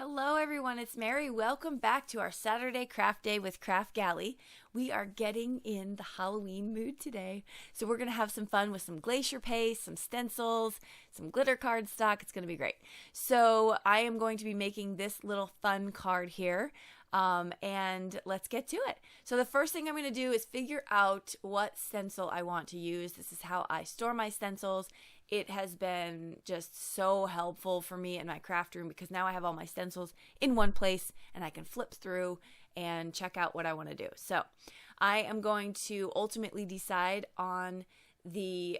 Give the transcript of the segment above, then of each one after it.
Hello everyone, it's Mary. Welcome back to our Saturday craft day with Kraftgali. We are getting in the Halloween mood today. So we're going to have some fun with some glacier paste, some stencils, some glitter cardstock. It's going to be great. So I am going to be making this little fun card here. And let's get to it. So the first thing I'm going to do is figure out what stencil I want to use. This is how I store my stencils. It has been just so helpful for me in my craft room because now I have all my stencils in one place and I can flip through and check out what I want to do. So I am going to ultimately decide on the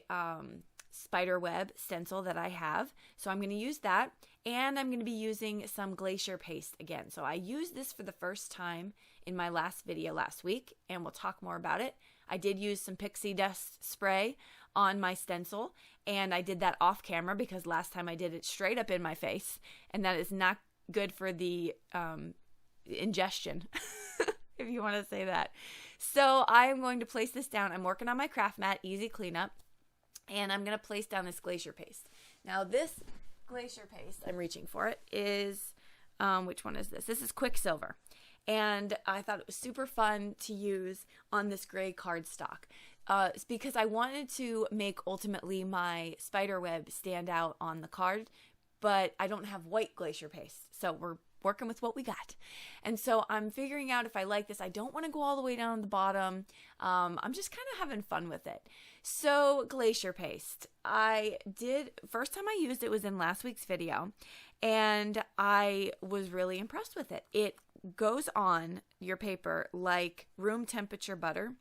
spider web stencil that I have. So I'm going to use that, and I'm going to be using some glacier paste again. So I used this for the first time in my last video last week, and we'll talk more about it. I did use some pixie dust spray on my stencil, and I did that off camera because last time I did it straight up in my face, and that is not good for the ingestion, if you want to say that. So I am going to place this down. I'm working on my craft mat, easy cleanup, and I'm going to place down this glacier paste. Now this glacier paste, I'm reaching for it, is, which one is this? This is Quicksilver. And I thought it was super fun to use on this gray cardstock. It's because I wanted to make ultimately my spider web stand out on the card, but I don't have white glacier paste. So we're working with what we got. And so I'm figuring out if I like this. I don't want to go all the way down to the bottom. I'm just kind of having fun with it. So glacier paste. First time I used it was in last week's video, and I was really impressed with it. It goes on your paper like room temperature butter.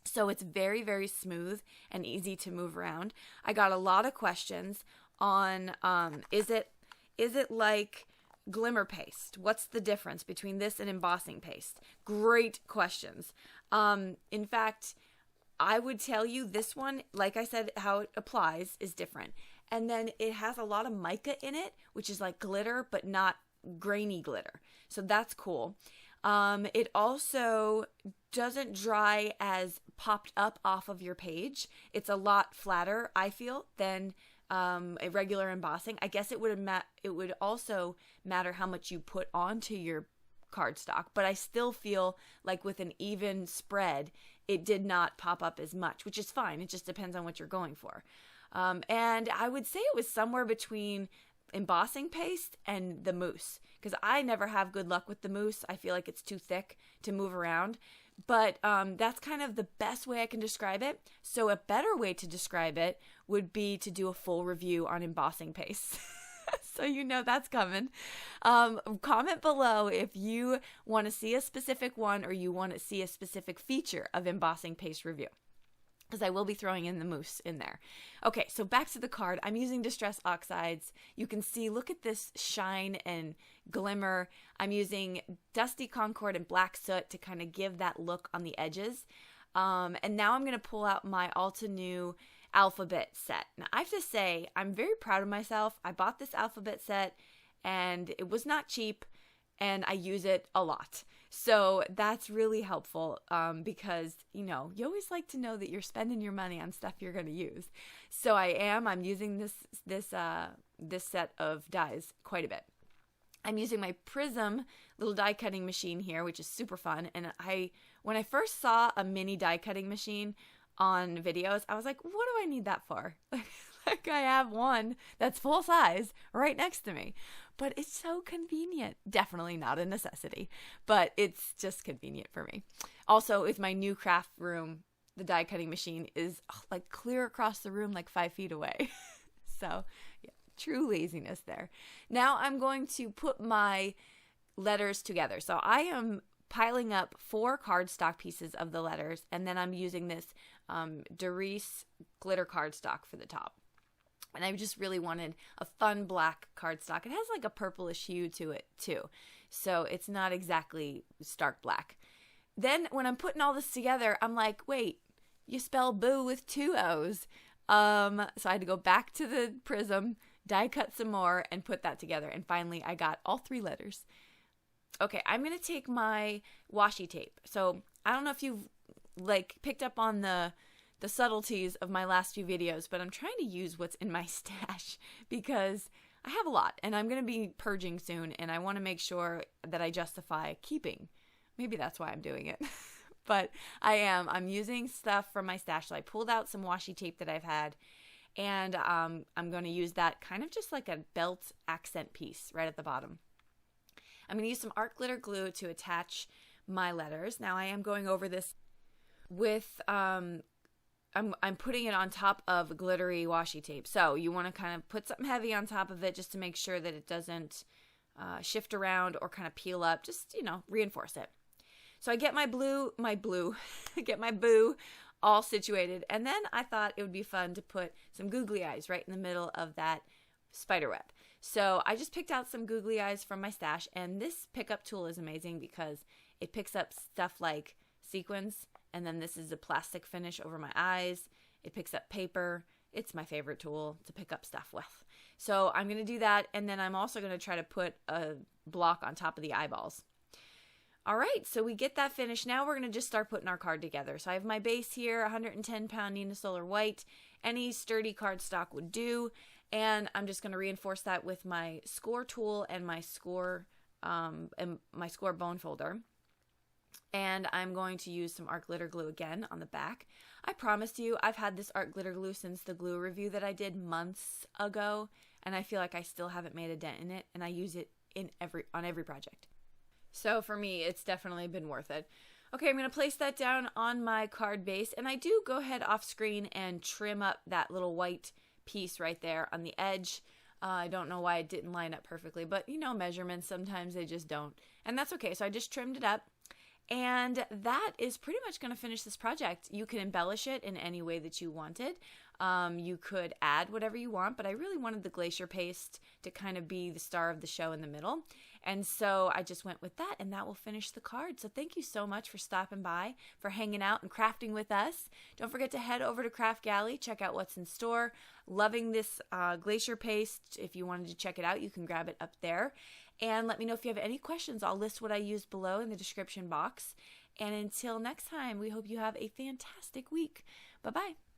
So it's very, very smooth and easy to move around. I got a lot of questions on, is it like Glimmer paste? What's the difference between this and embossing paste? Great questions. In fact, I would tell you this one, like I said, how it applies is different. And then it has a lot of mica in it, which is like glitter, but not grainy glitter. So that's cool. It also doesn't dry as popped up off of your page. It's a lot flatter, I feel, than a regular embossing. I guess it would also matter how much you put onto your cardstock, but I still feel like with an even spread, it did not pop up as much, which is fine. It just depends on what you're going for. And I would say it was somewhere between embossing paste and the mousse, because I never have good luck with the mousse. I feel like it's too thick to move around, but that's kind of the best way I can describe it. So a better way to describe it would be to do a full review on embossing paste. So you know that's coming. Comment below if you want to see a specific one or you want to see a specific feature of embossing paste review, because I will be throwing in the mousse in there. Okay, so back to the card. I'm using Distress Oxides. You can see, look at this shine and glimmer. I'm using Dusty Concord and Black Soot to kind of give that look on the edges. And now I'm going to pull out my Altenew Alphabet Set. Now, I have to say, I'm very proud of myself. I bought this Alphabet Set, and it was not cheap, and I use it a lot. So that's really helpful because, you always like to know that you're spending your money on stuff you're going to use. So I'm using this set of dies quite a bit. I'm using my Prizm little die cutting machine here, which is super fun. And when I first saw a mini die cutting machine on videos, I was like, what do I need that for? Like I have one that's full size right next to me, but it's so convenient. Definitely not a necessity, but it's just convenient for me. Also, with my new craft room, the die cutting machine is like clear across the room, like 5 feet away. So yeah, true laziness there. Now I'm going to put my letters together. So I am piling up 4 cardstock pieces of the letters, and then I'm using this Doris glitter cardstock for the top. And I just really wanted a fun black cardstock. It has like a purplish hue to it too, so it's not exactly stark black. Then when I'm putting all this together, I'm like, wait, you spell boo with 2 O's. So I had to go back to the Prizm, die cut some more, and put that together. And finally, I got all 3 letters. Okay, I'm going to take my washi tape. So I don't know if you've picked up on the subtleties of my last few videos, but I'm trying to use what's in my stash because I have a lot, and I'm going to be purging soon, and I want to make sure that I justify keeping. Maybe that's why I'm doing it. But I'm using stuff from my stash. So I pulled out some washi tape that I've had, and I'm going to use that kind of just like a belt accent piece right at the bottom. I'm going to use some art glitter glue to attach my letters. Now I am going over this with, I'm putting it on top of glittery washi tape. So you want to kind of put something heavy on top of it just to make sure that it doesn't shift around or kind of peel up. Just, reinforce it. So I get my get my boo all situated. And then I thought it would be fun to put some googly eyes right in the middle of that spider web. So I just picked out some googly eyes from my stash. And this pickup tool is amazing because it picks up stuff like sequins. And then this is a plastic finish over my eyes. It picks up paper. It's my favorite tool to pick up stuff with. So I'm going to do that. And then I'm also going to try to put a block on top of the eyeballs. All right, so we get that finished. Now we're going to just start putting our card together. So I have my base here, 110 pound Nina Solar White. Any sturdy cardstock would do. And I'm just going to reinforce that with my score tool and my score bone folder. And I'm going to use some art glitter glue again on the back. I promised you I've had this art glitter glue since the glue review that I did months ago. And I feel like I still haven't made a dent in it. And I use it on every project. So for me, it's definitely been worth it. Okay, I'm going to place that down on my card base. And I do go ahead off screen and trim up that little white piece right there on the edge. I don't know why it didn't line up perfectly, but measurements, sometimes they just don't. And that's okay. So I just trimmed it up. And that is pretty much going to finish this project. You can embellish it in any way that you wanted. You could add whatever you want, but I really wanted the glacier paste to kind of be the star of the show in the middle. And so I just went with that, and that will finish the card. So thank you so much for stopping by, for hanging out and crafting with us. Don't forget to head over to Kraftgali, check out what's in store. Loving this glacier paste. If you wanted to check it out, you can grab it up there. And let me know if you have any questions. I'll list what I used below in the description box. And until next time, we hope you have a fantastic week. Bye-bye.